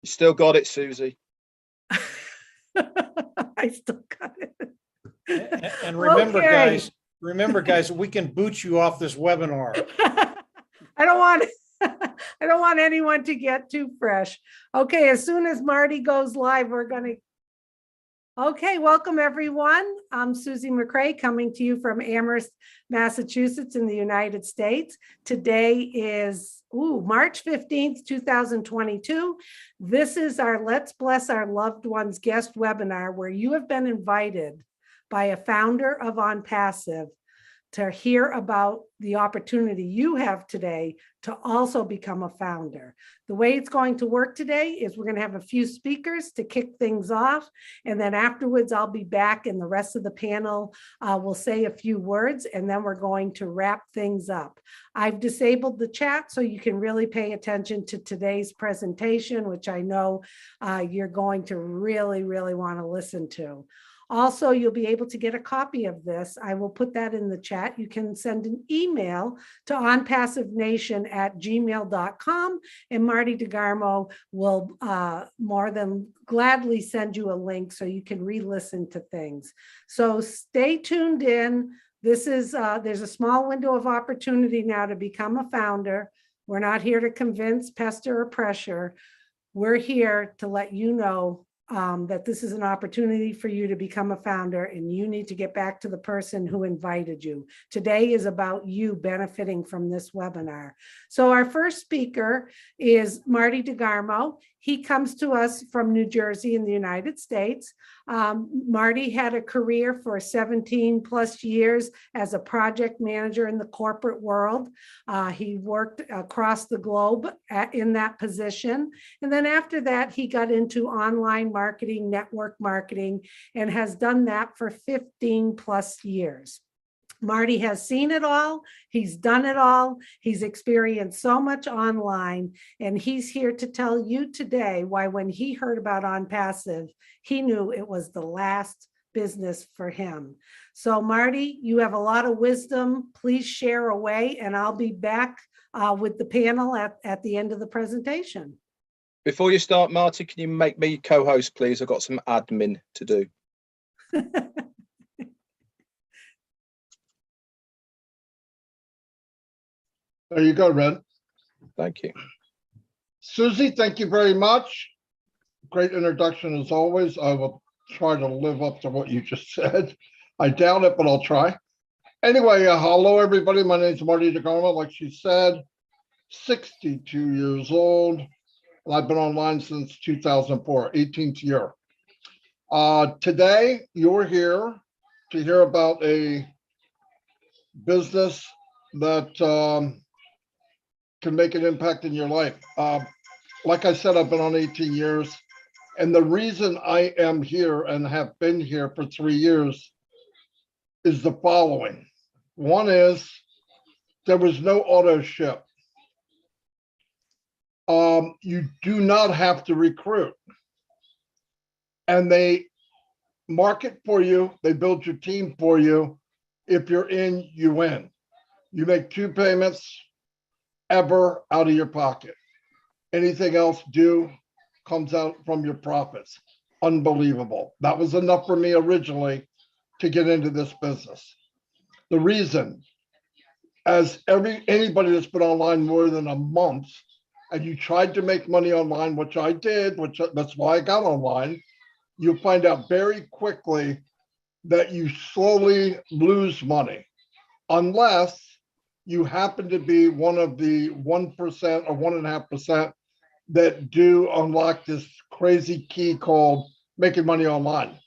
You still got it, Susie. I still got it. And remember, Okay. guys, we can boot you off this webinar. I don't want I don't want anyone to get too fresh. Okay, as soon as Marty goes live, we're going to. Okay, welcome everyone. I'm Susie McCrae coming to you from Amherst, Massachusetts in the United States. Today is March 15th, 2022. This is our Let's Bless Our Loved Ones guest webinar where you have been invited by a founder of OnPassive to hear about the opportunity you have today to also become a founder. The way it's going to work today is we're going to have a few speakers to kick things off, and then afterwards I'll be back and the rest of the panel will say a few words, and then we're going to wrap things up. I've disabled the chat so you can really pay attention to today's presentation, which I know you're going to really want to listen to. Also, you'll be able to get a copy of this. I will put that in the chat. You can send an email to onpassivenation@gmail.com, and Marty DeGarmo will more than gladly send you a link so you can re-listen to things. So stay tuned in. This is there's a small window of opportunity now to become a founder. We're not here to convince, pester, or pressure. We're here to let you know that this is an opportunity for you to become a founder, and you need to get back to the person who invited you. Today is about you benefiting from this webinar. So our first speaker is Marty DeGarmo. He comes to us from New Jersey in the United States. Marty had a career for 17 plus years as a project manager in the corporate world. He worked across the globe in that position. And then after that, he got into online marketing, network marketing, and has done that for 15 plus years. Marty has seen it all. He's done it all. He's experienced so much online, and he's here to tell you today why when he heard about OnPassive, he knew it was the last business for him. So Marty, you have a lot of wisdom. Please share away, and I'll be back with the panel at the end of the presentation. Before you start, Marty, can you make me co-host, please? I've got some admin to do. There you go, Red. Thank you. Susie, thank you very much. Great introduction as always. I will try to live up to what you just said. I doubt it, but I'll try. Anyway, hello, everybody. My name is Marty DeGarmo. Like she said, 62 years old. And I've been online since 2004, 18th year. Today, you're here to hear about a business that can make an impact in your life. Like I said, I've been on 18 years. And the reason I am here and have been here for 3 years is the following. One is there was no auto ship. You do not have to recruit. And they market for you. They build your team for you. If you're in, you win. You make 2 payments ever out of your pocket. Anything else due comes out from your profits. Unbelievable. That was enough for me originally to get into this business. The reason, as anybody that's been online more than a month, and you tried to make money online, which I did, that's why I got online, you'll find out very quickly that you slowly lose money unless you happen to be one of the 1% or 1.5% that do unlock this crazy key called making money online,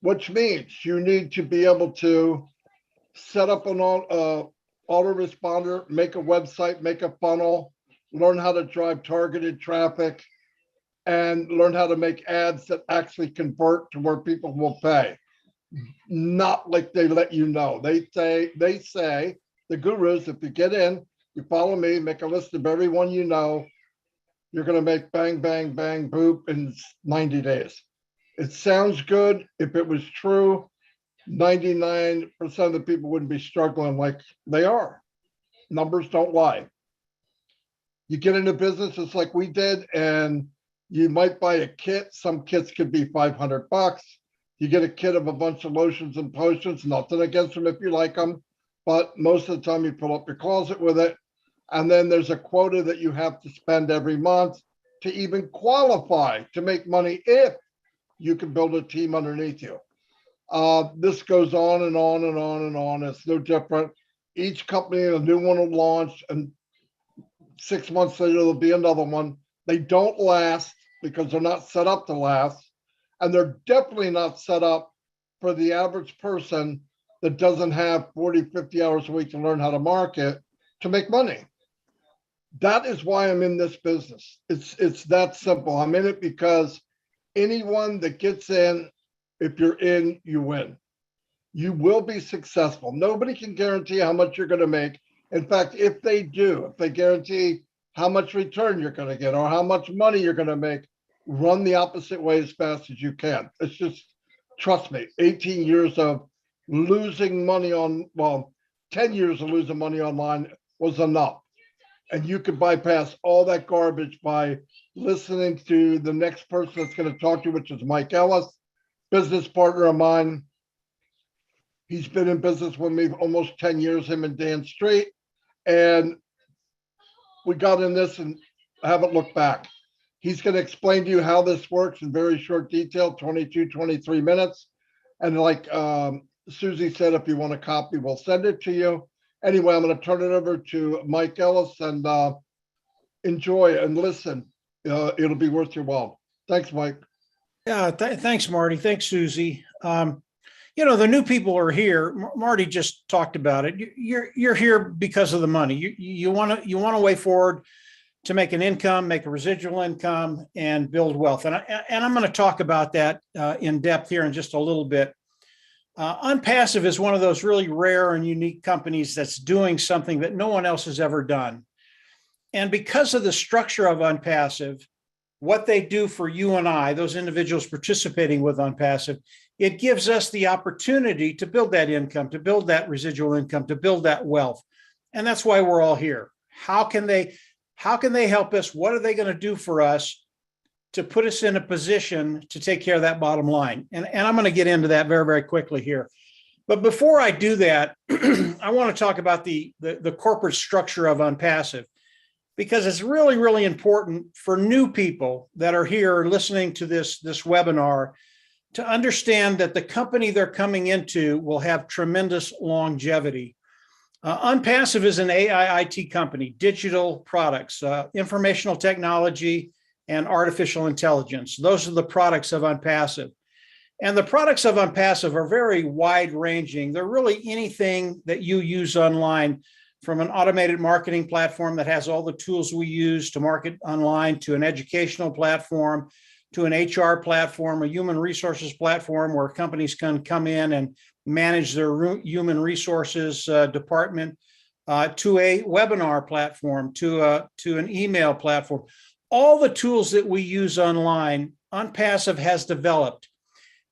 which means you need to be able to set up an autoresponder, make a website, make a funnel, learn how to drive targeted traffic, and learn how to make ads that actually convert to where people will pay. Not like they let you know. They say, the gurus, if you get in, you follow me, make a list of everyone you know, you're going to make bang, bang, bang, boop in 90 days. It sounds good. If it was true, 99% of the people wouldn't be struggling like they are. Numbers don't lie. You get into business just like we did, and You might buy a kit. Some kits could be $500. You get a kit of a bunch of lotions and potions, nothing against them if you like them, but most of the time you fill up your closet with it. And then there's a quota that you have to spend every month to even qualify to make money if you can build a team underneath you. This goes on and on and on and on. It's no different. Each company, a new one will launch, and 6 months later, there'll be another one. They don't last because they're not set up to last. And they're definitely not set up for the average person that doesn't have 40, 50 hours a week to learn how to market to make money. That is why I'm in this business. It's that simple. I'm in it because anyone that gets in, if you're in, you win. You will be successful. Nobody can guarantee how much you're going to make. In fact, if they do, if they guarantee how much return you're going to get or how much money you're going to make, run the opposite way as fast as you can. It's just, trust me, 18 years of losing money on, well, 10 years of losing money online was enough. And you could bypass all that garbage by listening to the next person that's going to talk to you, which is Mike Ellis, business partner of mine. He's been in business with me almost 10 years, him and Dan Street. And we got in this and haven't looked back. He's going to explain to you how this works in very short detail, 22, 23 minutes. And like Susie said, if you want a copy, we'll send it to you. Anyway, I'm going to turn it over to Mike Ellis and enjoy and listen. It'll be worth your while. Thanks, Mike. Yeah, thanks, Marty. Thanks, Susie. The new people are here. Marty just talked about it. You're here because of the money. You want a way forward to make an income, make a residual income, and build wealth. And I'm going to talk about that in depth here in just a little bit. Onpassive is one of those really rare and unique companies that's doing something that no one else has ever done. And because of the structure of Onpassive, what they do for you and I, those individuals participating with Onpassive, it gives us the opportunity to build that income, to build that residual income, to build that wealth. And that's why we're all here. How can they help us? What are they going to do for us to put us in a position to take care of that bottom line? And I'm going to get into that very, very quickly here. But before I do that, I want to talk about the corporate structure of Onpassive, because it's really, really important for new people that are here listening to this webinar to understand that the company they're coming into will have tremendous longevity. Onpassive is an AI IT company, digital products, informational technology, and artificial intelligence. Those are the products of Onpassive. And the products of Onpassive are very wide-ranging. They're really anything that you use online, from an automated marketing platform that has all the tools we use to market online, to an educational platform, to an HR platform, a human resources platform where companies can come in and manage their human resources department, to a webinar platform, to an email platform. All the tools that we use online, Onpassive has developed.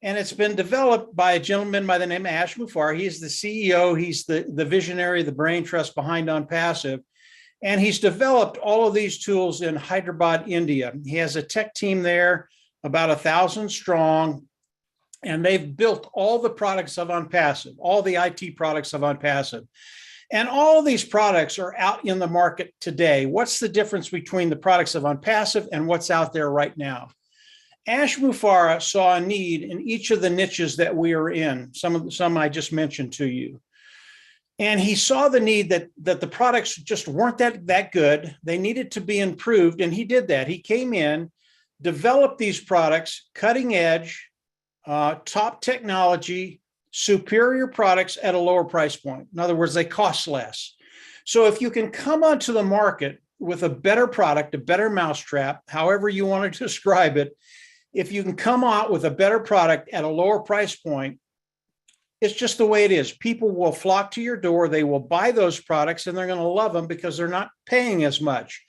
And it's been developed by a gentleman by the name of Ash Muffar. He's the CEO. He's the visionary, the brain trust behind Onpassive. And he's developed all of these tools in Hyderabad, India. He has a tech team there, about 1,000 strong. And they've built all the products of Onpassive, all the IT products of Onpassive. And all of these products are out in the market today. What's the difference between the products of Onpassive and what's out there right now? Ash Muffar saw a need in each of the niches that we are in, some I just mentioned to you. And he saw the need that the products just weren't that good. They needed to be improved, and he did that. He came in, developed these products, cutting edge, top technology, superior products at a lower price point. In other words, they cost less. So if you can come onto the market with a better product, a better mousetrap, however you want to describe it, if you can come out with a better product at a lower price point, it's just the way it is. People will flock to your door. They will buy those products, and they're going to love them because they're not paying as much.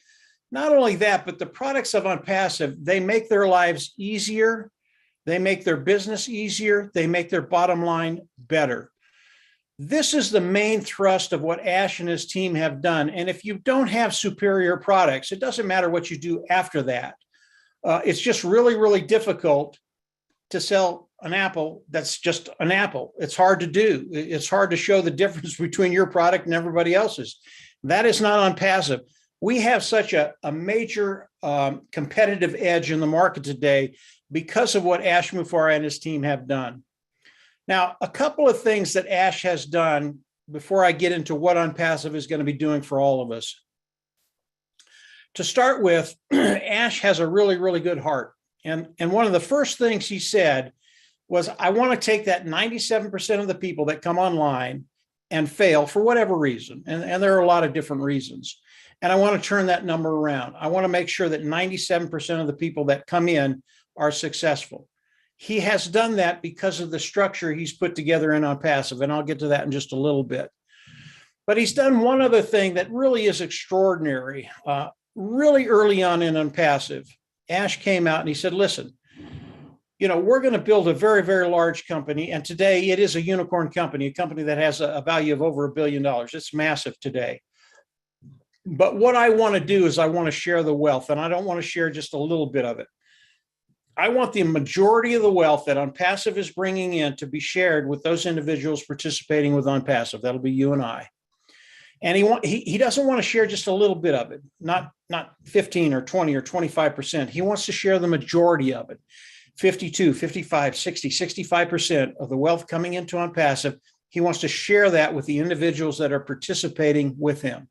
Not only that, but the products of Onpassive, they make their lives easier. They make their business easier. They make their bottom line better. This is the main thrust of what Ash and his team have done. And if you don't have superior products, it doesn't matter what you do after that. It's just really, really difficult to sell an apple that's just an apple. It's hard to do. It's hard to show the difference between your product and everybody else's. That is not on passive. We have such a major competitive edge in the market today because of what Ash Mufareh and his team have done. Now, a couple of things that Ash has done before I get into what OnPassive is going to be doing for all of us. To start with, Ash has a really, really good heart. And one of the first things he said was, I want to take that 97% of the people that come online and fail for whatever reason. And there are a lot of different reasons. And I want to turn that number around. I want to make sure that 97% of the people that come in are successful. He has done that because of the structure he's put together in OnPassive, and I'll get to that in just a little bit. But he's done one other thing that really is extraordinary. Really early on in OnPassive, Ash came out and he said, listen, we're going to build a very, very large company. And today it is a unicorn company, a company that has a value of over $1 billion. It's massive today. But what I want to do is I want to share the wealth, and I don't want to share just a little bit of it. I want the majority of the wealth that OnPassive is bringing in to be shared with those individuals participating with OnPassive. That'll be you and I. And he doesn't want to share just a little bit of it, not 15 or 20 or 25%. He wants to share the majority of it, 52, 55, 60, 65% of the wealth coming into OnPassive. He wants to share that with the individuals that are participating with him.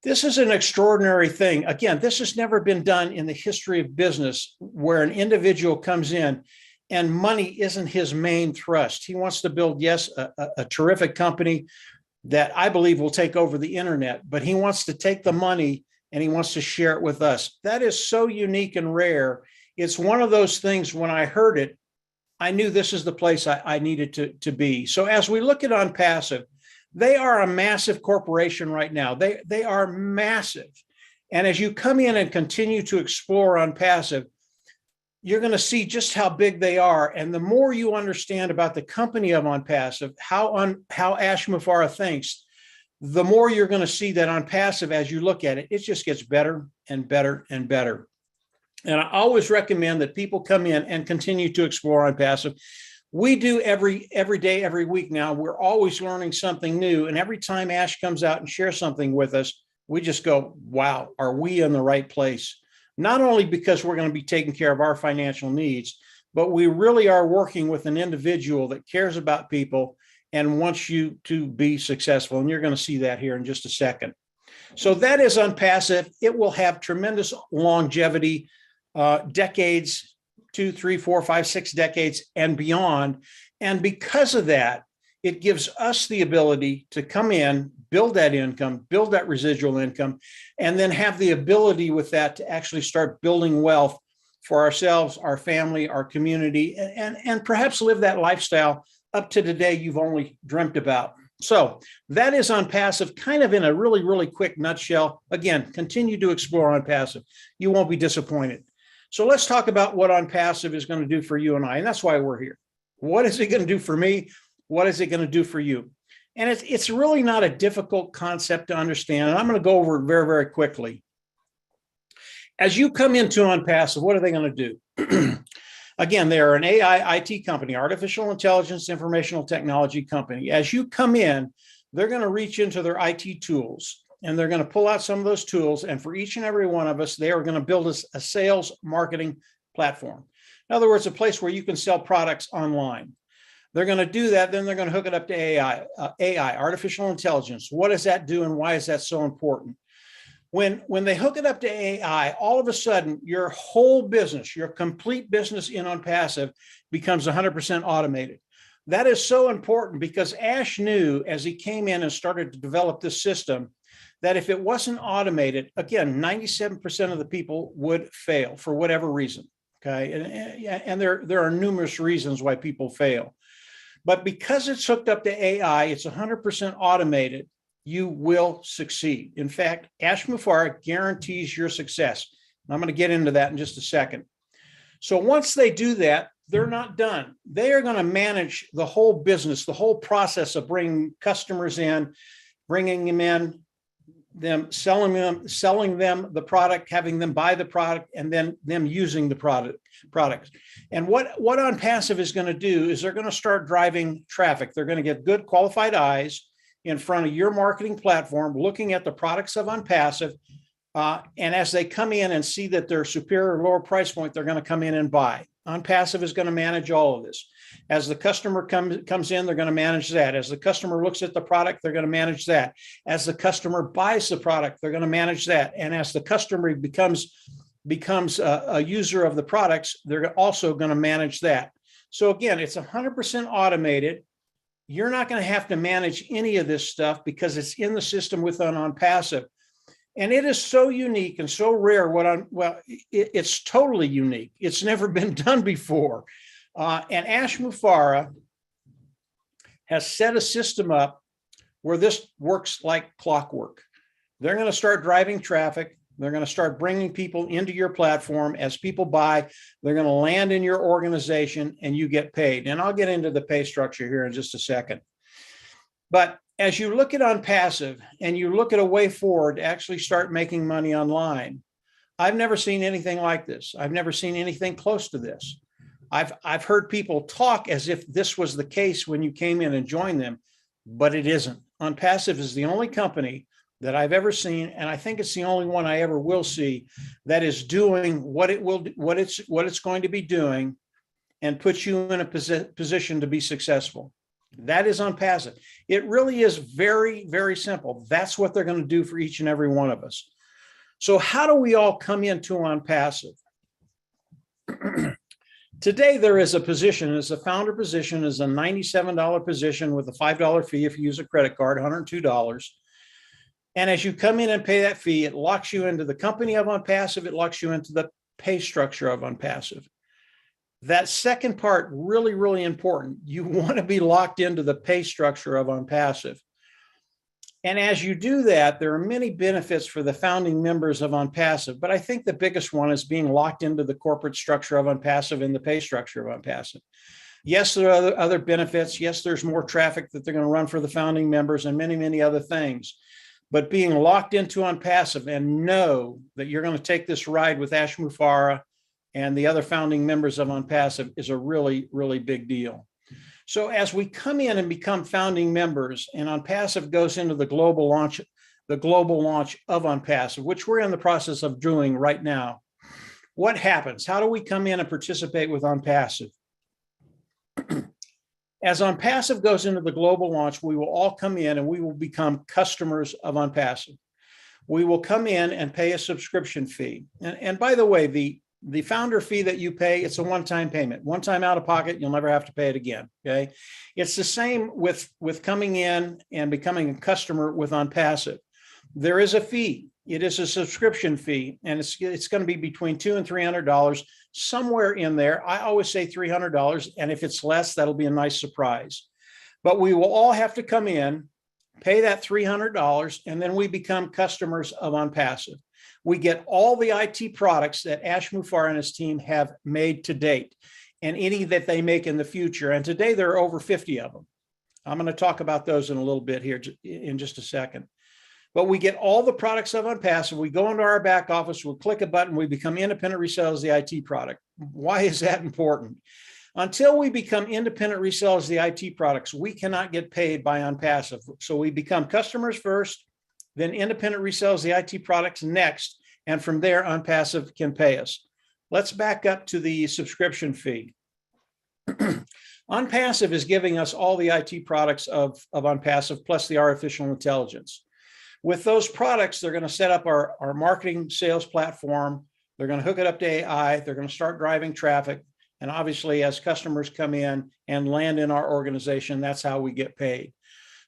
This is an extraordinary thing. Again, this has never been done in the history of business, where an individual comes in and money isn't his main thrust. He wants to build, yes, a terrific company that I believe will take over the internet, but he wants to take the money and he wants to share it with us. That is so unique and rare. It's one of those things, when I heard it, I knew this is the place I needed to be. So as we look at OnPassive, they are a massive corporation right now. They are massive. And as you come in and continue to explore OnPassive, you're going to see just how big they are. And the more you understand about the company of OnPassive, how Ash Mufareh thinks, the more you're going to see that OnPassive, as you look at it, it just gets better and better and better. And I always recommend that people come in and continue to explore OnPassive. We do every day, every week now. We're always learning something new. And every time Ash comes out and shares something with us, we just go, wow, are we in the right place? Not only because we're going to be taking care of our financial needs, but we really are working with an individual that cares about people and wants you to be successful. And you're going to see that here in just a second. So that is OnPassive. It will have tremendous longevity, decades, 2, 3, 4, 5, 6 decades and beyond. And because of that, it gives us the ability to come in, build that income, build that residual income, and then have the ability with that to actually start building wealth for ourselves, our family, our community, and perhaps live that lifestyle up to the day you've only dreamt about. So that is OnPassive, kind of in a really, really quick nutshell. Again, continue to explore OnPassive. You won't be disappointed. So let's talk about what OnPassive is going to do for you and I, and that's why we're here. What is it going to do for me? What is it going to do for you? And it's really not a difficult concept to understand. And I'm going to go over it very, very quickly. As you come into OnPassive, what are they going to do? Again, they are an AI IT company, artificial intelligence, informational technology company. As you come in, they're going to reach into their IT tools and they're going to pull out some of those tools. And for each and every one of us, they are going to build us a sales marketing platform. In other words, a place where you can sell products online. They're going to do that. Then they're going to hook it up to AI, artificial intelligence. What does that do and why is that so important? When they hook it up to AI, all of a sudden, your whole business, your complete business in OnPassive becomes 100% automated. That is so important because Ash knew as he came in and started to develop this system that if it wasn't automated, again, 97% of the people would fail for whatever reason. Okay. And there are numerous reasons why people fail. But because it's hooked up to AI, it's 100% automated, you will succeed. In fact, Ash Mufareh guarantees your success. And I'm going to get into that in just a second. So once they do that, they're not done. They are going to manage the whole business, the whole process of bringing customers in, bringing them in, selling them the product, having them buy the product, and then them using the products. And what OnPassive is going to do is they're going to start driving traffic. They're going to get good qualified eyes in front of your marketing platform, looking at the products of OnPassive. And as they come in and see that they're superior or lower price point, they're going to come in and buy. OnPassive is going to manage all of this. As the customer comes in, they're going to manage that. As the customer looks at the product, they're going to manage that. As the customer buys the product, they're going to manage that. And as the customer becomes a user of the products, they're also going to manage that. So again, it's 100% automated. You're not going to have to manage any of this stuff because it's in the system within OnPassive. And it is so unique and so rare. It's totally unique. It's never been done before. And Ash Mufareh has set a system up where this works like clockwork. They're going to start driving traffic. They're going to start bringing people into your platform. As people buy, they're going to land in your organization and you get paid. And I'll get into the pay structure here in just a second. But as you look at OnPassive and you look at a way forward to actually start making money online, I've never seen anything like this. I've never seen anything close to this. I've heard people talk as if this was the case when you came in and joined them, but it isn't. OnPassive is the only company that I've ever seen, and I think it's the only one I ever will see that is doing what it's going to be doing and puts you in a position to be successful. That is OnPassive. It really is very, very simple. That's what they're going to do for each and every one of us. So how do we all come into OnPassive? Today, there is a position, as a founder position, is a $97 position with a $5 fee if you use a credit card, $102. And as you come in and pay that fee, it locks you into the company of OnPassive. It locks you into the pay structure of OnPassive. That second part, really, really important. You want to be locked into the pay structure of OnPassive. And as you do that, there are many benefits for the founding members of OnPassive, but I think the biggest one is being locked into the corporate structure of OnPassive and the pay structure of OnPassive. Yes, there are other benefits. Yes, there's more traffic that they're going to run for the founding members and many, many other things. But being locked into OnPassive and know that you're going to take this ride with Ash Mufareh and the other founding members of OnPassive is a really, really big deal. So as we come in and become founding members and OnPassive goes into the global launch of OnPassive, which we're in the process of doing right now, what happens? How do we come in and participate with OnPassive? As OnPassive goes into the global launch, we will all come in and we will become customers of OnPassive. We will come in and pay a subscription fee. And by the way, the founder fee that you pay, it's a one-time payment, one time out of pocket, you'll never have to pay it again, okay? It's the same with coming in and becoming a customer with OnPassive. There is a fee. It is a subscription fee, and it's going to be between $200 and $300, somewhere in there. I always say $300, and if it's less, that'll be a nice surprise. But we will all have to come in, pay that $300, and then we become customers of OnPassive. We get all the IT products that Ash Mufareh and his team have made to date and any that they make in the future. And today there are over 50 of them. I'm going to talk about those in a little bit here in just a second. But we get all the products of OnPassive. We go into our back office, we'll click a button, we become independent resellers of the IT product. Why is that important? Until we become independent resellers of the IT products, we cannot get paid by OnPassive. So we become customers first, then independent resellers the IT products next, and from there, OnPassive can pay us. Let's back up to the subscription fee. OnPassive is giving us all the IT products of OnPassive plus the artificial intelligence. With those products, they're going to set up our marketing sales platform. They're going to hook it up to AI. They're going to start driving traffic. And obviously, as customers come in and land in our organization, that's how we get paid.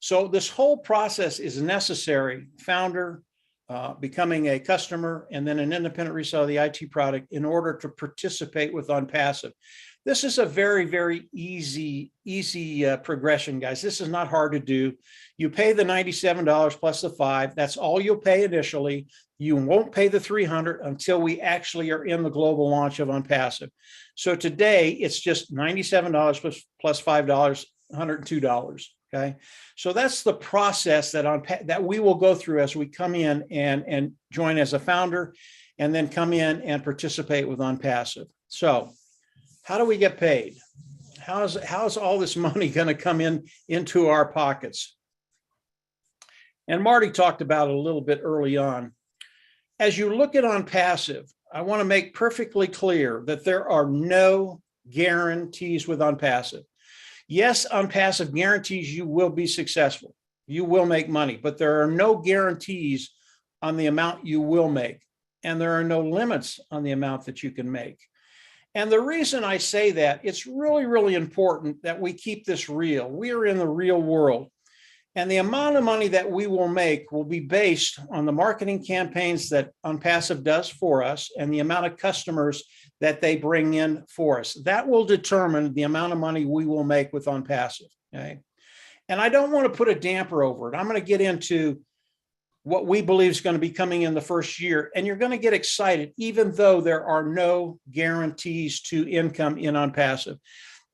So this whole process is necessary, founder, becoming a customer, and then an independent reseller of the IT product in order to participate with OnPassive. This is a very, very easy progression, guys. This is not hard to do. You pay the $97 plus the $5. That's all you'll pay initially. You won't pay the $300 until we actually are in the global launch of OnPassive. So today it's just $97 plus $5, $102. Okay. So that's the process that we will go through as we come in and join as a founder and then come in and participate with OnPassive. So how do we get paid? How's all this money going to come into our pockets? And Marty talked about it a little bit early on. As you look at OnPassive, I want to make perfectly clear that there are no guarantees with OnPassive. Yes, OnPassive guarantees you will be successful. You will make money, but there are no guarantees on the amount you will make. And there are no limits on the amount that you can make. And the reason I say that, it's really, really important that we keep this real. We are in the real world. And the amount of money that we will make will be based on the marketing campaigns that OnPassive does for us and the amount of customers that they bring in for us. That will determine the amount of money we will make with OnPassive. Okay. And I don't want to put a damper over it. I'm going to get into what we believe is going to be coming in the first year. And you're going to get excited, even though there are no guarantees to income in OnPassive.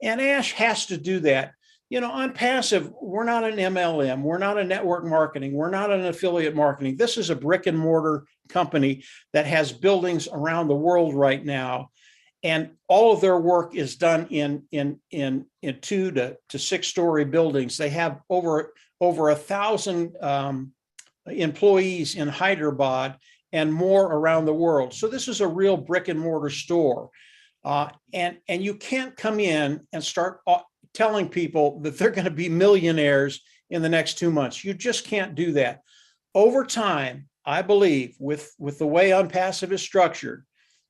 And Ash has to do that. You know, OnPassive, we're not an MLM. We're not a network marketing. We're not an affiliate marketing. This is a brick and mortar company that has buildings around the world right now. And all of their work is done in 2 to 6 story buildings. They have over 1,000 employees in Hyderabad and more around the world. So this is a real brick and mortar store. And you can't come in and start telling people that they're going to be millionaires in the next 2 months. You just can't do that. Over time, I believe with the way OnPassive is structured,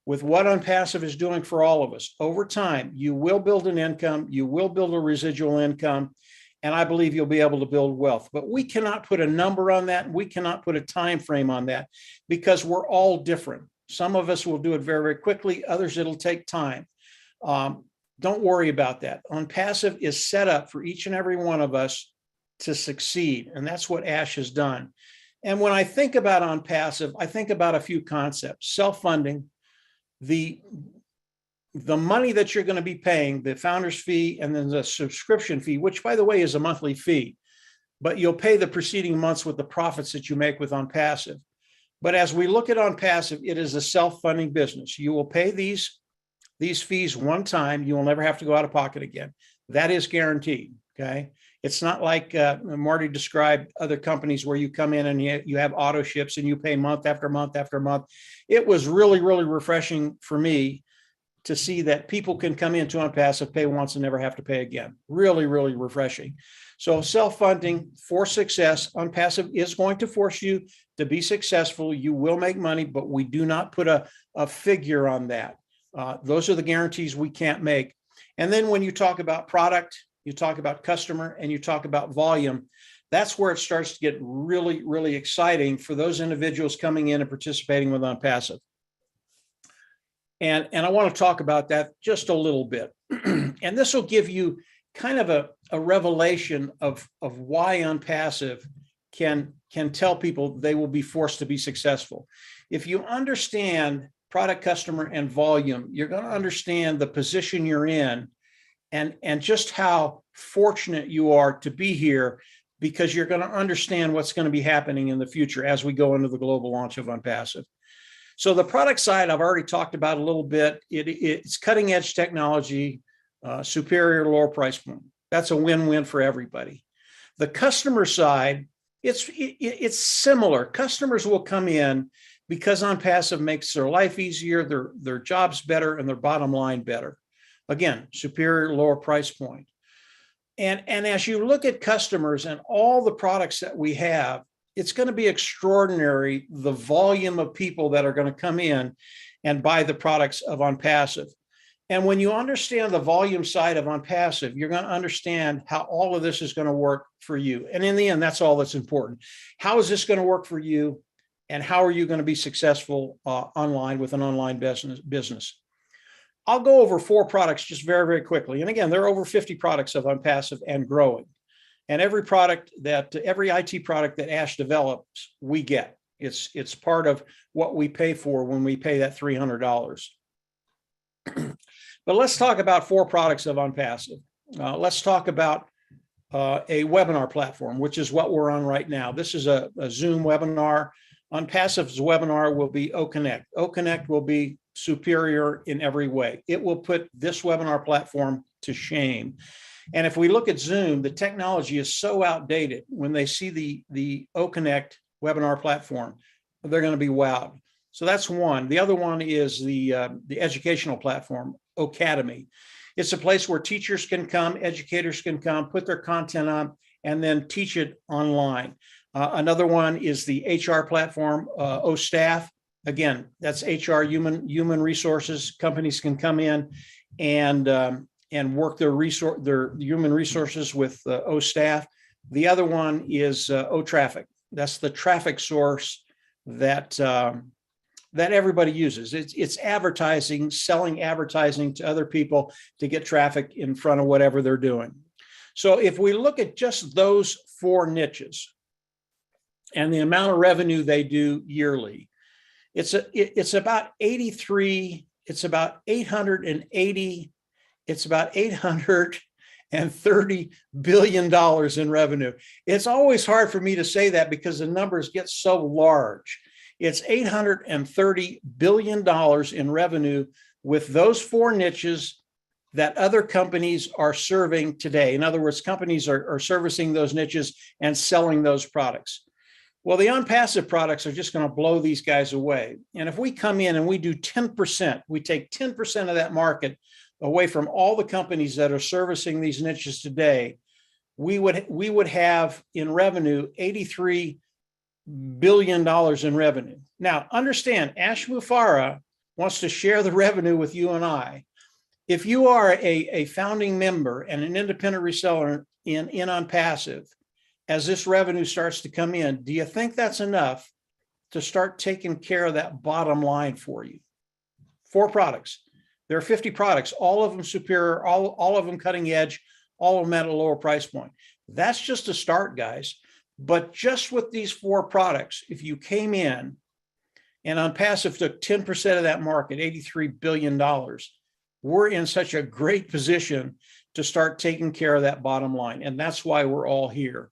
with what OnPassive is doing for all of us, over time, you will build an income, you will build a residual income, and I believe you'll be able to build wealth. But we cannot put a number on that. We cannot put a time frame on that because we're all different. Some of us will do it very, very quickly. Others, it'll take time. Don't worry about that. OnPassive is set up for each and every one of us to succeed. And that's what Ash has done. And when I think about OnPassive, I think about a few concepts: self-funding, the money that you're going to be paying, the founder's fee, and then the subscription fee, which, by the way, is a monthly fee, but you'll pay the preceding months with the profits that you make with OnPassive. But as we look at OnPassive, it is a self-funding business. You will pay these fees one time. You will never have to go out of pocket again. That is guaranteed. Okay. It's not like Marty described other companies where you come in and you have auto ships and you pay month after month after month. It was really, really refreshing for me to see that people can come into OnPassive, pay once and never have to pay again. Really, really refreshing. So self-funding for success. OnPassive is going to force you to be successful. You will make money, but we do not put a figure on that. Those are the guarantees we can't make. And then when you talk about product, you talk about customer, and you talk about volume, that's where it starts to get really, really exciting for those individuals coming in and participating with OnPassive. And I want to talk about that just a little bit. And this will give you kind of a revelation of why OnPassive can tell people they will be forced to be successful. If you understand product, customer, and volume, you're going to understand the position you're in and just how fortunate you are to be here, because you're going to understand what's going to be happening in the future as we go into the global launch of OnPassive. So the product side, I've already talked about a little bit. It's cutting edge technology, superior lower price point. That's a win-win for everybody. The customer side, it's similar. Customers will come in because OnPassive makes their life easier, their jobs better, and their bottom line better. Again, superior lower price point. And as you look at customers and all the products that we have, it's going to be extraordinary, the volume of people that are going to come in and buy the products of OnPassive. And when you understand the volume side of OnPassive, you're going to understand how all of this is going to work for you. And in the end, that's all that's important. How is this going to work for you? And how are you going to be successful online with an online business? I'll go over 4 products just very, very quickly. And again, there are over 50 products of OnPassive and growing. And every IT product that Ash develops, we get. It's part of what we pay for when we pay that $300. But let's talk about 4 products of OnPassive. Let's talk about a webinar platform, which is what we're on right now. This is a Zoom webinar. OnPassive's webinar will be OConnect. OConnect will be superior in every way. It will put this webinar platform to shame. And if we look at Zoom, the technology is so outdated. When they see the OConnect webinar platform, they're going to be wowed. So that's one. The other one is the educational platform, Ocademy. It's a place where teachers can come, educators can come, put their content on, and then teach it online. Another one is the HR platform, OStaff. Again, that's HR, human resources. Companies can come in and work their human resources with OStaff. The other one is OTraffic. That's the traffic source that everybody uses. It's advertising, selling advertising to other people to get traffic in front of whatever they're doing. So if we look at just those 4 niches and the amount of revenue they do yearly, it's about 83, it's about 880, it's about $830 billion in revenue. It's always hard for me to say that because the numbers get so large. It's $830 billion in revenue with those 4 niches that other companies are serving today. In other words, companies are servicing those niches and selling those products. Well, the OnPassive products are just going to blow these guys away. And if we come in and we do 10%, we take 10% of that market away from all the companies that are servicing these niches today, we would have in revenue $83 billion in revenue. Now, understand, Ash Mufareh wants to share the revenue with you and I. If you are a founding member and an independent reseller in OnPassive, as this revenue starts to come in, do you think that's enough to start taking care of that bottom line for you? 4 products. There are 50 products, all of them superior, all of them cutting edge, all of them at a lower price point. That's just a start, guys. But just with these 4 products, if you came in and OnPassive took 10% of that market, $83 billion, we're in such a great position to start taking care of that bottom line. And that's why we're all here.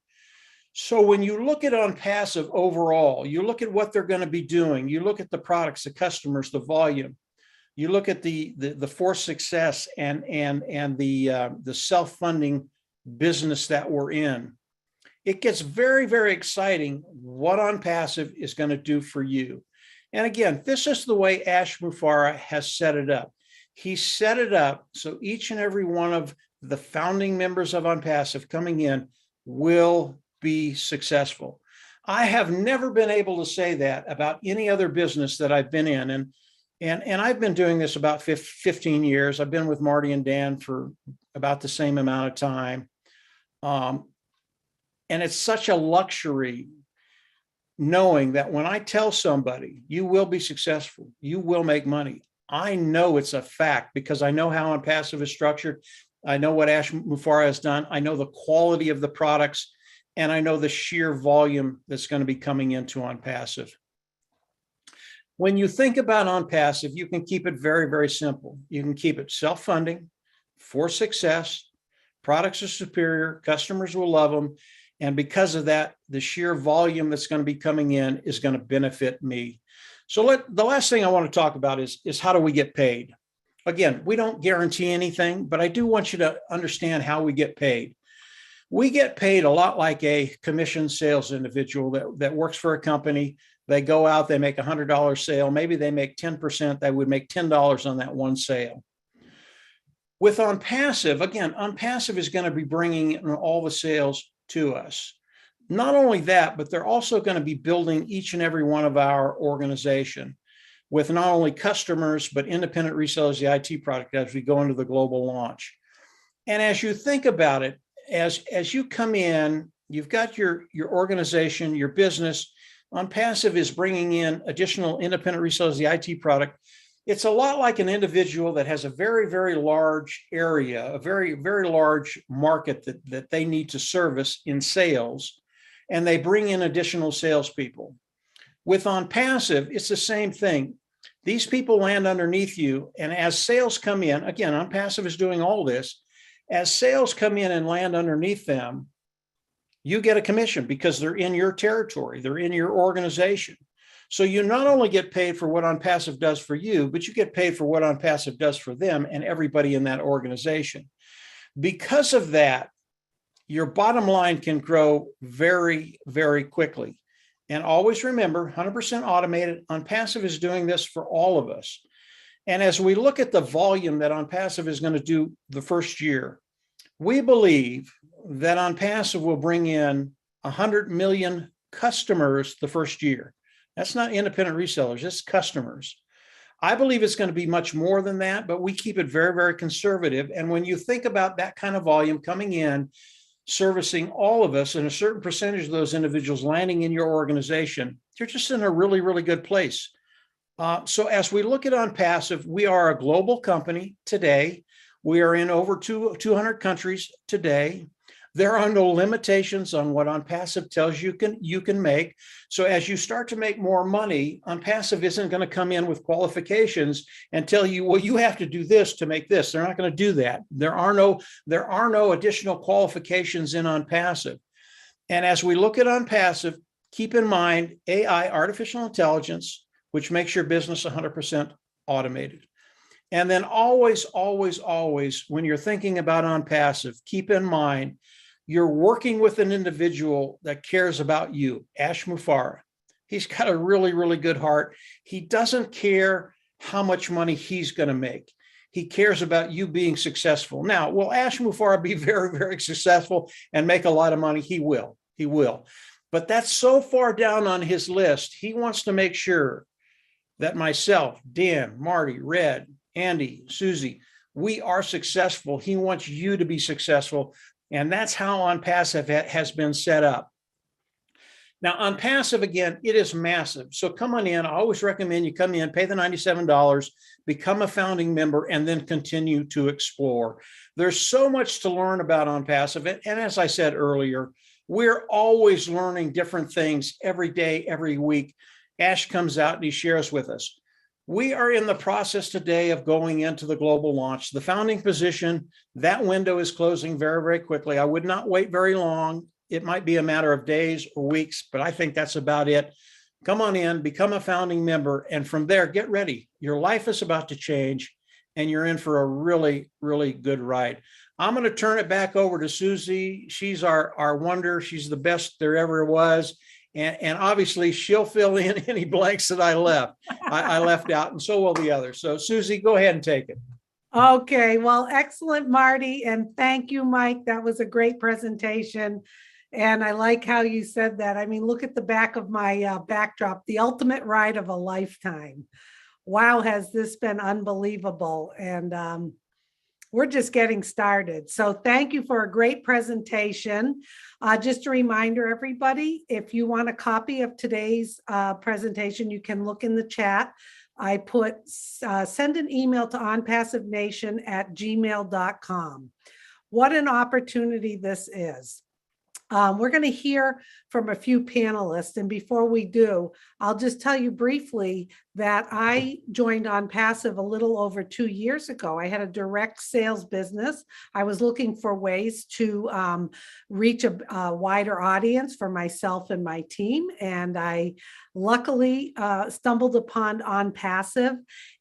So when you look at OnPassive overall, you look at what they're going to be doing, you look at the products, the customers, the volume, you look at the forced success and the self-funding business that we're in, it gets very, very exciting what OnPassive is going to do for you. And again, this is the way Ash Mufareh has set it up. He set it up so each and every one of the founding members of OnPassive coming in will be successful. I have never been able to say that about any other business that I've been in. And I've been doing this about 15 years. I've been with Marty and Dan for about the same amount of time. And it's such a luxury knowing that when I tell somebody, you will be successful, you will make money, I know it's a fact because I know how OnPassive is structured. I know what Ash Mufareh has done. I know the quality of the products, and I know the sheer volume that's going to be coming into OnPassive. When you think about OnPassive, you can keep it very, very simple. You can keep it self-funding, for success, products are superior, customers will love them, and because of that, the sheer volume that's going to be coming in is going to benefit me. So the last thing I want to talk about is how do we get paid? Again, we don't guarantee anything, but I do want you to understand how we get paid. We get paid a lot like a commission sales individual that works for a company. They go out, they make $100 sale. Maybe they make 10%. They would make $10 on that one sale. With OnPassive, again, OnPassive is going to be bringing in all the sales to us. Not only that, but they're also going to be building each and every one of our organization with not only customers, but independent resellers, the IT product as we go into the global launch. And as you think about it, as you come in, you've got your organization, your business. OnPassive is bringing in additional independent resellers, the IT product. It's a lot like an individual that has a very, very large area, a very, very large market that they need to service in sales, and they bring in additional salespeople. With OnPassive, it's the same thing. These people land underneath you, and as sales come in, again, OnPassive is doing all this. As sales come in and land underneath them, you get a commission because they're in your territory, they're in your organization. So you not only get paid for what OnPassive does for you, but you get paid for what OnPassive does for them and everybody in that organization. Because of that, your bottom line can grow very, very quickly. And always remember, 100% automated. OnPassive is doing this for all of us. And as we look at the volume that OnPassive is going to do the first year, we believe that OnPassive will bring in 100 million customers the first year. That's not independent resellers, it's customers. I believe it's going to be much more than that, but we keep it very, very conservative. And when you think about that kind of volume coming in, servicing all of us, and a certain percentage of those individuals landing in your organization, you're just in a really, really good place. So as we look at OnPassive, we are a global company today. We are in over 200 countries today. There are no limitations on what OnPassive tells you can make. So as you start to make more money, OnPassive isn't going to come in with qualifications and tell you, well, you have to do this to make this. They're not going to do that. There are no additional qualifications in OnPassive. And as we look at OnPassive, keep in mind AI, artificial intelligence, which makes your business 100% automated. And then always, always, always, when you're thinking about OnPassive, keep in mind you're working with an individual that cares about you, Ash Mufareh. He's got a really, really good heart. He doesn't care how much money he's going to make. He cares about you being successful. Now, will Ash Mufareh be very, very successful and make a lot of money? He will. He will. But that's so far down on his list. He wants to make sure that myself, Dan, Marty, Red, Andy, Susie, we are successful. He wants you to be successful. And that's how OnPassive has been set up. Now, OnPassive, again, it is massive. So come on in. I always recommend you come in, pay the $97, become a founding member, and then continue to explore. There's so much to learn about OnPassive. And as I said earlier, we're always learning different things every day, every week. Ash comes out and he shares with us. We are in the process today of going into the global launch. The founding position, that window is closing very, very quickly. I would not wait very long. It might be a matter of days or weeks, but I think that's about it. Come on in, become a founding member, and from there, get ready. Your life is about to change, and you're in for a really, really good ride. I'm going to turn it back over to Susie. She's our wonder. She's the best there ever was. And obviously, she'll fill in any blanks that I left. I left out, and so will the others. So, Susie, go ahead and take it. Okay, well, excellent, Marty. And thank you, Mike. That was a great presentation. And I like how you said that. I mean, look at the back of my backdrop, the ultimate ride of a lifetime. Wow, has this been unbelievable. And we're just getting started. So thank you for a great presentation. Just a reminder, everybody, if you want a copy of today's presentation, you can look in the chat. I put send an email to onpassivenation@gmail.com. What an opportunity this is. We're going to hear from a few panelists. And before we do, I'll just tell you briefly that I joined OnPassive a little over 2 years ago. I had a direct sales business. I was looking for ways to reach a wider audience for myself and my team. And I luckily stumbled upon OnPassive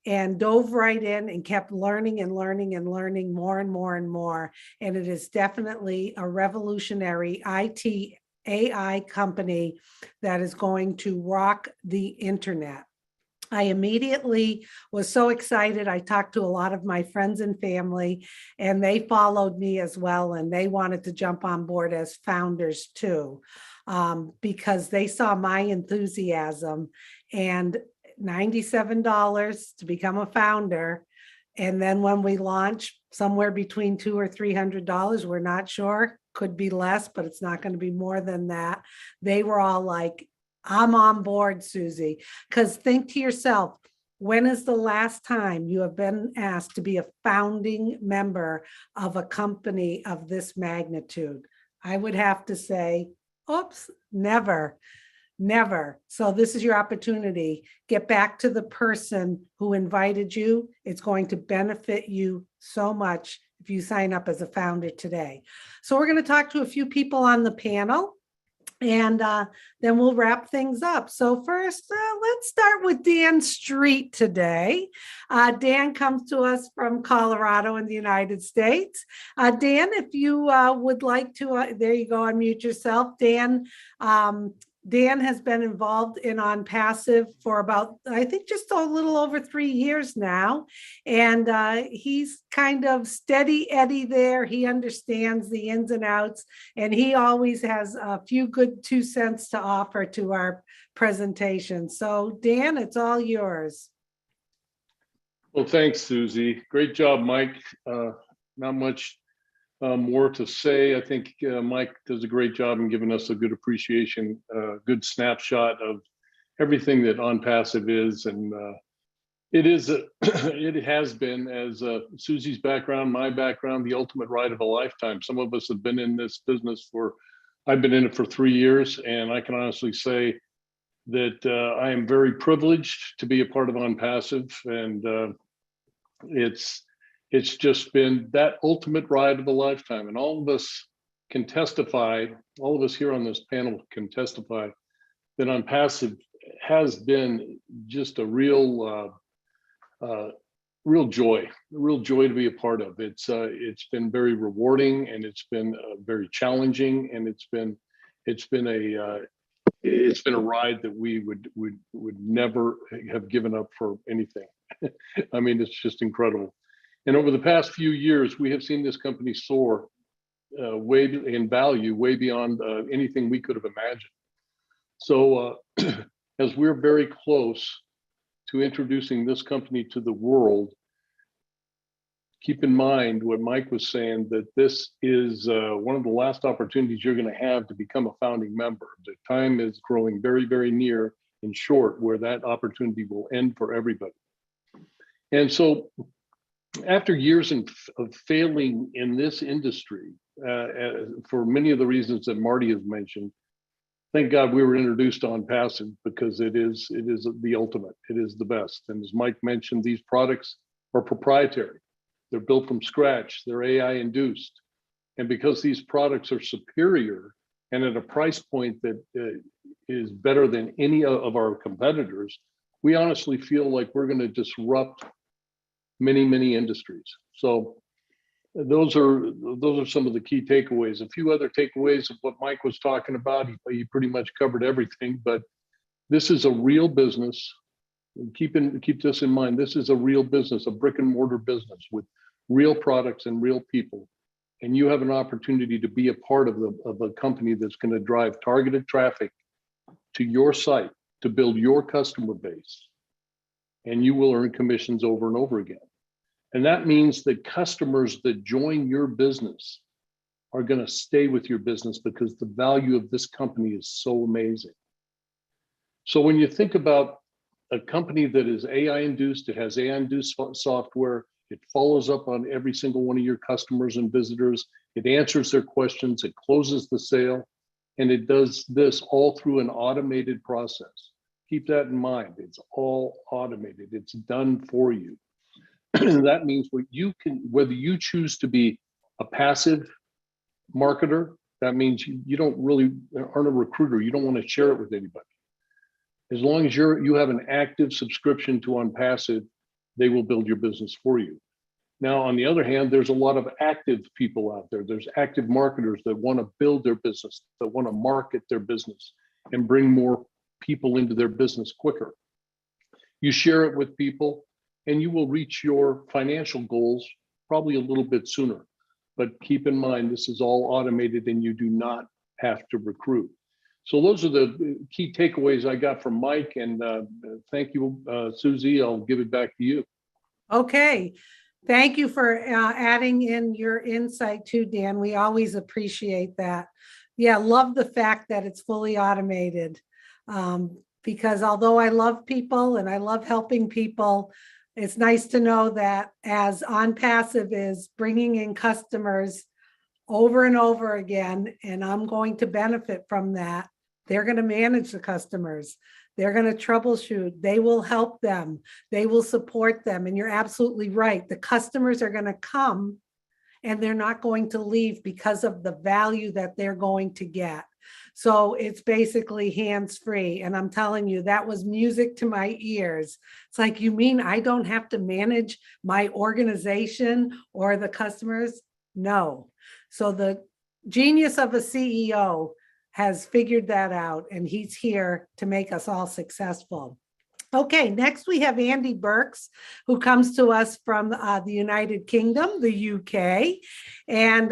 and dove right in and kept learning and learning and learning more and more and more. And it is definitely a revolutionary IT AI company that is going to rock the internet. I immediately was so excited. I talked to a lot of my friends and family, and they followed me as well. And they wanted to jump on board as founders too, because they saw my enthusiasm. And $97 to become a founder. And then when we launch, somewhere between $200 or $300, we're not sure, could be less, but it's not going to be more than that. They were all like, I'm on board, Susie. Because think to yourself, when is the last time you have been asked to be a founding member of a company of this magnitude? I would have to say, oops, never. Never. So this is your opportunity. Get back to the person who invited you. It's going to benefit you so much if you sign up as a founder today. So we're going to talk to a few people on the panel, and then we'll wrap things up. So first, let's start with Dan Street today. Dan comes to us from Colorado in the United States. Dan, if you would like to, there you go, unmute yourself. Dan has been involved in OnPassive for about, I think, just a little over 3 years now. And he's kind of steady Eddie there. He understands the ins and outs, and he always has a few good 2 cents to offer to our presentation. So Dan, it's all yours. Well, thanks, Susie. Great job, Mike. Not much more to say. I think Mike does a great job in giving us a good appreciation, good snapshot of everything that OnPassive is. And it is, it has been, as Susie's background, my background, the ultimate ride of a lifetime. Some of us have been in this business I've been in it for 3 years, and I can honestly say that I am very privileged to be a part of OnPassive, and it's just been that ultimate ride of a lifetime. And all of us can testify, all of us here on this panel can testify that OnPassive has been just a real joy to be a part of. It's been very rewarding, and it's been very challenging, and it's been a ride that we would never have given up for anything. I mean, it's just incredible. And over the past few years, we have seen this company soar way in value, way beyond anything we could have imagined. So as we're very close to introducing this company to the world, keep in mind what Mike was saying, that this is one of the last opportunities you're going to have to become a founding member. The time is growing very, very near and short where that opportunity will end for everybody. And so after years of failing in this industry, for many of the reasons that Marty has mentioned, thank God we were introduced to OnPassive, because it is the ultimate. It is the best. And as Mike mentioned, these products are proprietary. They're built from scratch. They're AI induced. And because these products are superior and at a price point that is better than any of our competitors, we honestly feel like we're going to disrupt many industries. So those are some of the key takeaways. A few other takeaways of what Mike was talking about. He pretty much covered everything, but this is a real business. Keep this in mind. This is a real business, a brick and mortar business with real products and real people. And you have an opportunity to be a part of a company that's going to drive targeted traffic to your site to build your customer base. And you will earn commissions over and over again. And that means that customers that join your business are going to stay with your business because the value of this company is so amazing. So when you think about a company that is AI induced, it has AI induced software, it follows up on every single one of your customers and visitors, it answers their questions, it closes the sale, and it does this all through an automated process. Keep that in mind. It's all automated. It's done for you. That means whether you choose to be a passive marketer, that means you don't really aren't a recruiter. You don't want to share it with anybody. As long as you have an active subscription to OnPassive, they will build your business for you. Now, on the other hand, there's a lot of active people out there. There's active marketers that want to build their business, that want to market their business and bring more people into their business quicker. You share it with people and you will reach your financial goals probably a little bit sooner. But keep in mind, this is all automated and you do not have to recruit. So those are the key takeaways I got from Mike, and thank you, Susie. I'll give it back to you. Okay. Thank you for adding in your insight too, Dan. We always appreciate that. Yeah, love the fact that it's fully automated, because although I love people and I love helping people, it's nice to know that as OnPassive is bringing in customers over and over again, and I'm going to benefit from that, They're going to manage the customers. They're going to troubleshoot. They will help them. They will support them. And you're absolutely right. The customers are going to come and they're not going to leave because of the value that they're going to get. So it's basically hands-free. And I'm telling you, that was music to my ears. It's like, you mean I don't have to manage my organization or the customers? No. So the genius of a CEO has figured that out, and he's here to make us all successful. Okay, next we have Andy Burks, who comes to us from the United Kingdom, the UK. And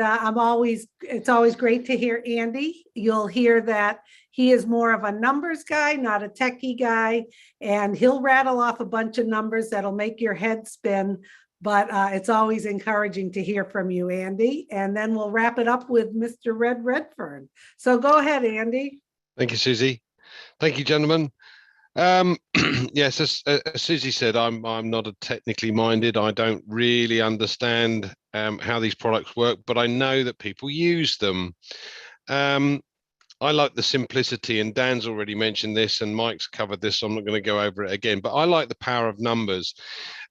it's always great to hear Andy. You'll hear that he is more of a numbers guy, not a techie guy, and he'll rattle off a bunch of numbers that'll make your head spin. But it's always encouraging to hear from you, Andy. And then we'll wrap it up with Mr. Red Redfern. So go ahead, Andy. Thank you, Susie. Thank you, gentlemen. Yes, as Susie said, I'm not a technically minded. I don't really understand how these products work, but I know that people use them. I like the simplicity, and Dan's already mentioned this, and Mike's covered this, so I'm not going to go over it again, but I like the power of numbers.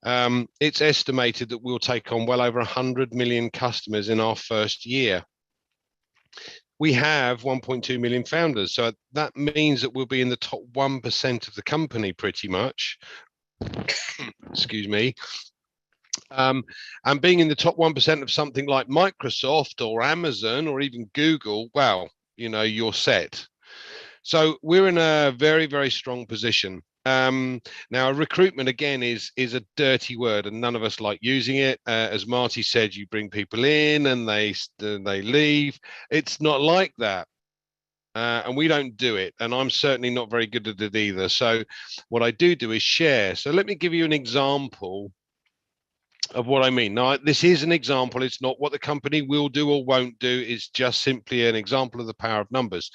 It's estimated that we'll take on well over 100 million customers in our first year. We have 1.2 million founders, so that means that we'll be in the top 1% of the company pretty much. Excuse me. And being in the top 1% of something like Microsoft or Amazon or even Google, wow, you know, you're set. So we're in a very, very strong position. Now, recruitment again is a dirty word, and none of us like using it. As Marty said, you bring people in and they leave. It's not like that, and we don't do it. And I'm certainly not very good at it either. So what I do is share. So let me give you an example of what I mean. Now, this is an example. It's not what the company will do or won't do. It's just simply an example of the power of numbers.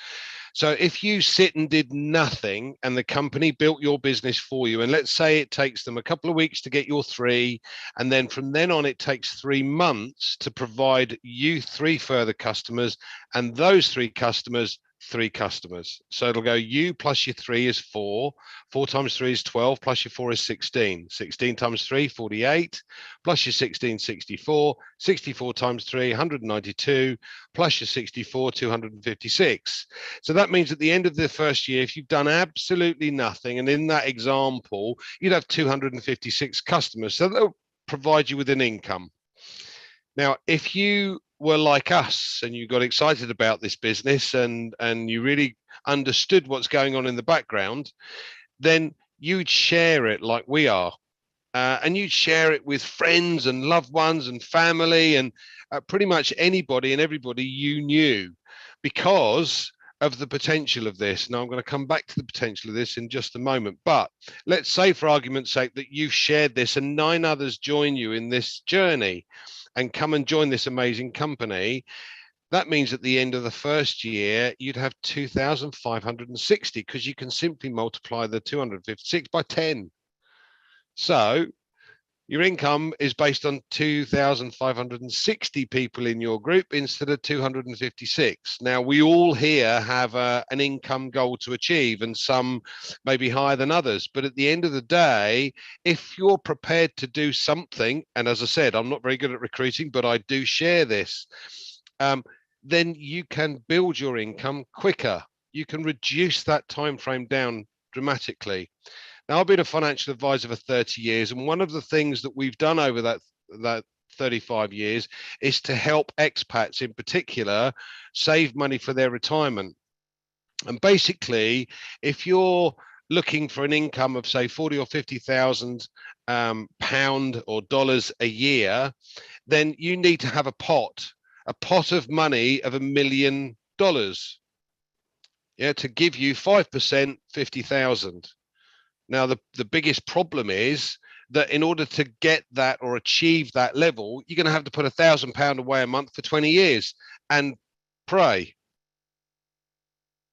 So if you sit and did nothing and the company built your business for you, and let's say it takes them a couple of weeks to get your 3, and then from then on it takes 3 months to provide you 3 further customers, and those 3 customers 3 customers. So it'll go you plus your 3 is 4, 4 times 3 is 12, plus your 4 is 16, 16 times 3, 48, plus your 16, 64, 64 times 3, 192, plus your 64, 256. So that means at the end of the first year, if you've done absolutely nothing, and in that example, you'd have 256 customers. So they'll provide you with an income. Now, if you were like us and you got excited about this business and you really understood what's going on in the background, then you'd share it like we are. And you'd share it with friends and loved ones and family and pretty much anybody and everybody you knew, because of the potential of this. Now, I'm going to come back to the potential of this in just a moment. But let's say, for argument's sake, that you've shared this and 9 others join you in this journey and come and join this amazing company. That means at the end of the first year, you'd have 2,560, because you can simply multiply the 256 by 10. So your income is based on 2,560 people in your group instead of 256. Now, we all here have an income goal to achieve, and some may be higher than others. But at the end of the day, if you're prepared to do something, and as I said, I'm not very good at recruiting, but I do share this, then you can build your income quicker. You can reduce that time frame down dramatically. Now, I've been a financial advisor for 30 years, and one of the things that we've done over that 35 years is to help expats in particular save money for their retirement. And basically, if you're looking for an income of, say, 40 or 50,000 pound or dollars a year, then you need to have a pot of money of $1 million, yeah, to give you 5%, 50,000. Now, the biggest problem is that in order to get that or achieve that level, you're going to have to put £1,000 away a month for 20 years and pray.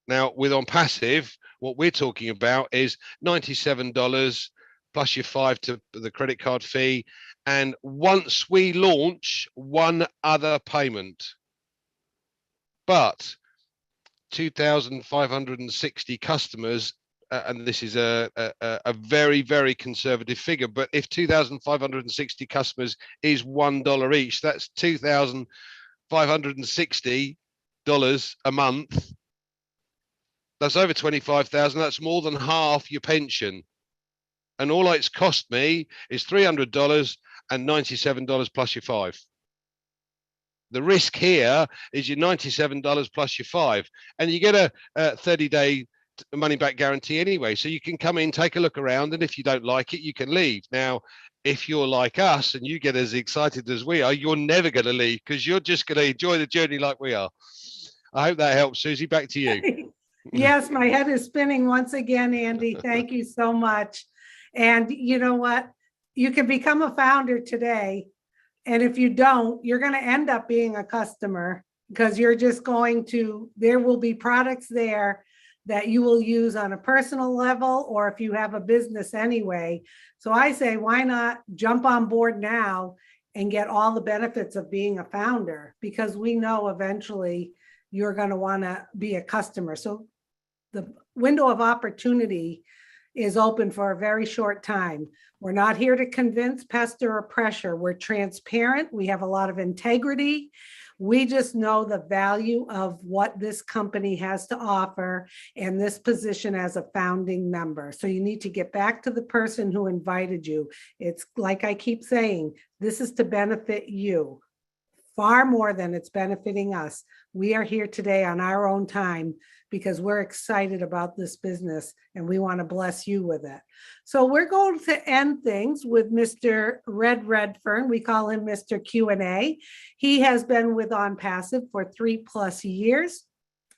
Now, with On Passive, what we're talking about is $97 plus your 5 to the credit card fee. And once we launch, one other payment. But 2,560 customers, and this is a very, very conservative figure, but if 2,560 customers is $1 each, that's $2,560 a month. That's over 25,000. That's more than half your pension. And all it's cost me is $300 and $97 plus your $5. The risk here is your $97 plus your $5, and you get a 30-day money back guarantee anyway. So you can come in, take a look around, and if you don't like it, you can leave. Now, if you're like us and you get as excited as we are, you're never going to leave because you're just going to enjoy the journey like we are. I hope that helps, Susie. Back to you. Yes, my head is spinning once again, Andy. Thank you so much. And you know what? You can become a founder today. And if you don't, you're going to end up being a customer because you're just going to, there will be products there that you will use on a personal level, or if you have a business anyway. So I say, why not jump on board now and get all the benefits of being a founder? Because we know eventually you're going to want to be a customer. So the window of opportunity is open for a very short time. We're not here to convince, pester, or pressure. We're transparent. We have a lot of integrity. We just know the value of what this company has to offer and this position as a founding member. So you need to get back to the person who invited you. It's like I keep saying, this is to benefit you far more than it's benefiting us. We are here today on our own time because we're excited about this business and we want to bless you with it. So we're going to end things with Mr. Redfern. We call him Mr. Q&A. He has been with On Passive for 3+ years.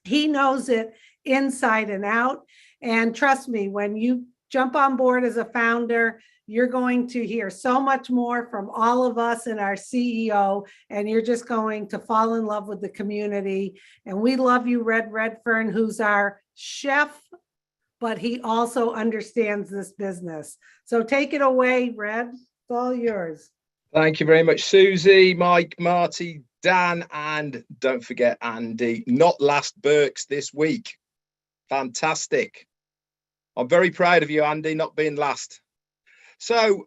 He knows it inside and out. And trust me, when you jump on board as a founder, you're going to hear so much more from all of us and our CEO, and you're just going to fall in love with the community. And we love you, Redfern, who's our chef, but he also understands this business. So take it away, Red. It's all yours. Thank you very much, Susie, Mike, Marty, Dan, and don't forget Andy. Not last Berks this week. Fantastic. I'm very proud of you, Andy, not being last. So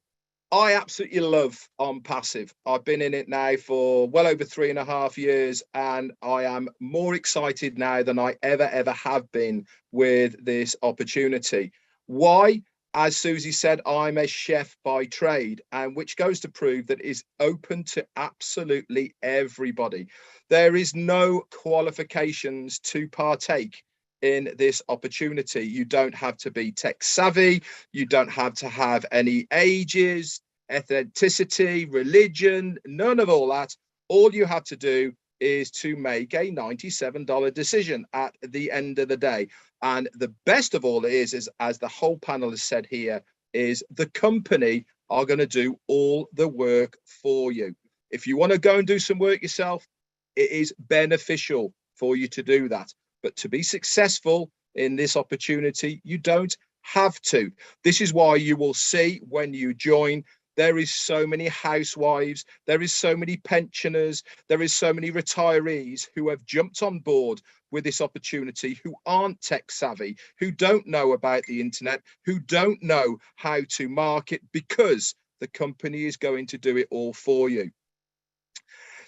I absolutely love On Passive. I've been in it now for well over 3.5 years, and I am more excited now than I ever have been with this opportunity. Why? As Susie said, I'm a chef by trade, and which goes to prove that it is open to absolutely everybody. There is no qualifications to partake in this opportunity. You don't have to be tech savvy. You don't have to have any ages, ethnicity, religion, none of all that. All you have to do is to make a $97 decision at the end of the day. And the best of all is as the whole panel has said here, is the company are going to do all the work for you. If you want to go and do some work yourself, it is beneficial for you to do that. But to be successful in this opportunity, you don't have to. This is why you will see when you join, there is so many housewives, there is so many pensioners, there is so many retirees who have jumped on board with this opportunity, who aren't tech savvy, who don't know about the internet, who don't know how to market, because the company is going to do it all for you.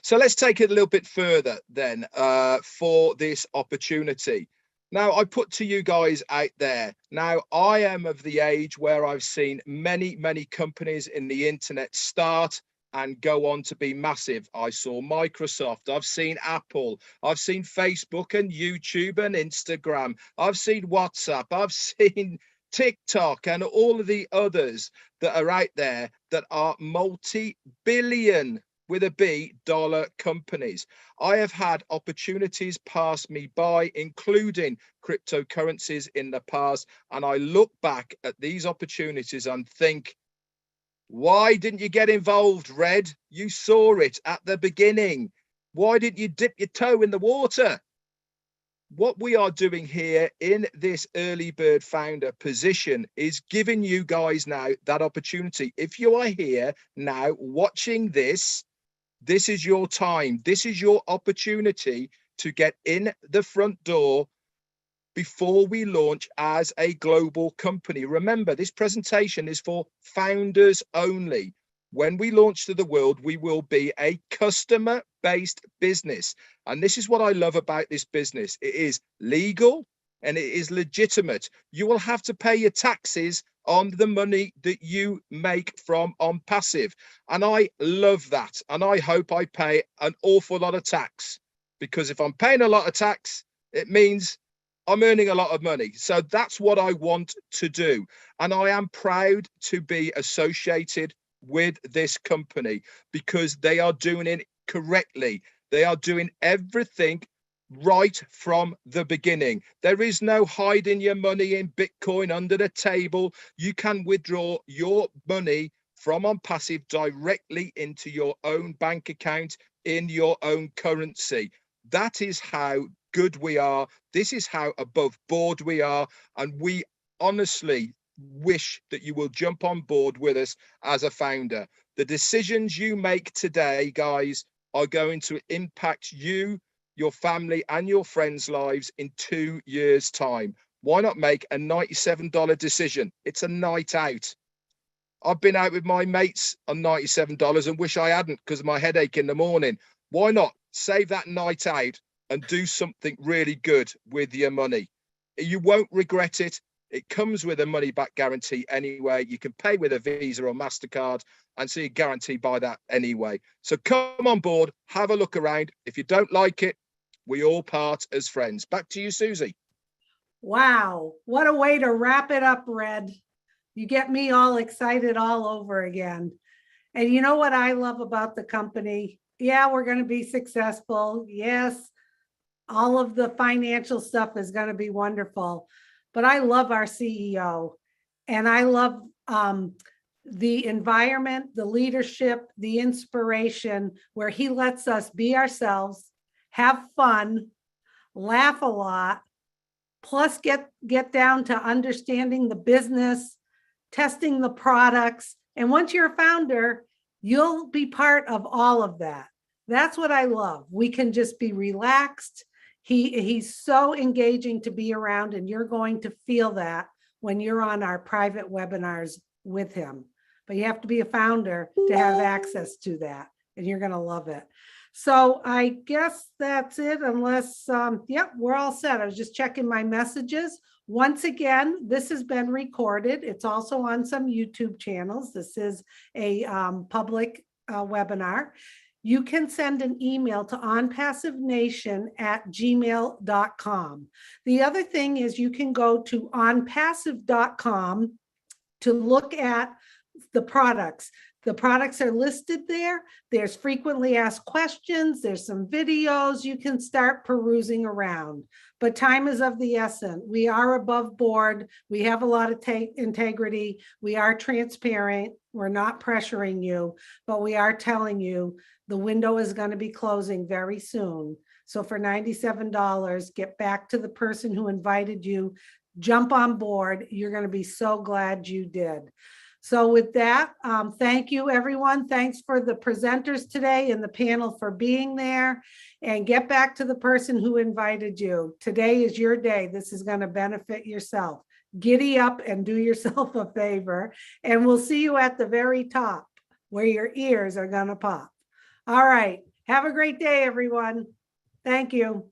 So let's take it a little bit further then for this opportunity. Now, I put to you guys out there, now I am of the age where I've seen many companies in the internet start and go on to be massive. I saw Microsoft, I've seen Apple, I've seen Facebook and YouTube and Instagram, I've seen WhatsApp, I've seen TikTok and all of the others that are out there that are multi-billion with a B dollar companies. I have had opportunities pass me by, including cryptocurrencies in the past, and I look back at these opportunities and think, why didn't you get involved, Red? You saw it at the beginning. Why didn't you dip your toe in the water? What we are doing here in this early bird founder position is giving you guys now that opportunity. If you are here now watching this, this is your time. This is your opportunity to get in the front door before we launch as a global company. Remember, this presentation is for founders only. When we launch to the world, we will be a customer-based business. And this is what I love about this business. It is legal and it is legitimate. You will have to pay your taxes on the money that you make from OnPassive. And I love that. And I hope I pay an awful lot of tax, because if I'm paying a lot of tax, it means I'm earning a lot of money. So that's what I want to do. And I am proud to be associated with this company because they are doing it correctly. They are doing everything right from the beginning. There is no hiding your money in Bitcoin under the table. You can withdraw your money from OnPassive directly into your own bank account in your own currency. That is how good we are. This is how above board we are. And we honestly wish that you will jump on board with us as a founder. The decisions you make today, guys, are going to impact you, your family, and your friends' lives in 2 years' time. Why not make a $97 decision? It's a night out. I've been out with my mates on $97 and wish I hadn't because of my headache in the morning. Why not save that night out and do something really good with your money? You won't regret it. It comes with a money back guarantee anyway. You can pay with a Visa or MasterCard, and so you're guaranteed by that anyway. So come on board, have a look around. If you don't like it, we all part as friends. Back to you, Susie. Wow, what a way to wrap it up, Red. You get me all excited all over again. And you know what I love about the company? Yeah, we're going to be successful. Yes, all of the financial stuff is going to be wonderful. But I love our CEO, and I love the environment, the leadership, the inspiration, where he lets us be ourselves, have fun, laugh a lot, plus get down to understanding the business, testing the products. And once you're a founder, you'll be part of all of that. That's what I love. We can just be relaxed. He's so engaging to be around, and you're going to feel that when you're on our private webinars with him. But you have to be a founder to have access to that, and you're going to love it. So I guess that's it, unless, yep, we're all set. I was just checking my messages. Once again, this has been recorded. It's also on some YouTube channels. This is a public webinar. You can send an email to onpassivenation@gmail.com. The other thing is you can go to onpassive.com to look at the products. The products are listed there. There's frequently asked questions. There's some videos. You can start perusing around. But time is of the essence. We are above board. We have a lot of integrity. We are transparent. We're not pressuring you, but we are telling you the window is going to be closing very soon. So for $97, get back to the person who invited you. Jump on board. You're going to be so glad you did. So with that, thank you, everyone. Thanks for the presenters today and the panel for being there. And get back to the person who invited you. Today is your day. This is going to benefit yourself. Giddy up and do yourself a favor. And we'll see you at the very top where your ears are going to pop. All right. Have a great day, everyone. Thank you.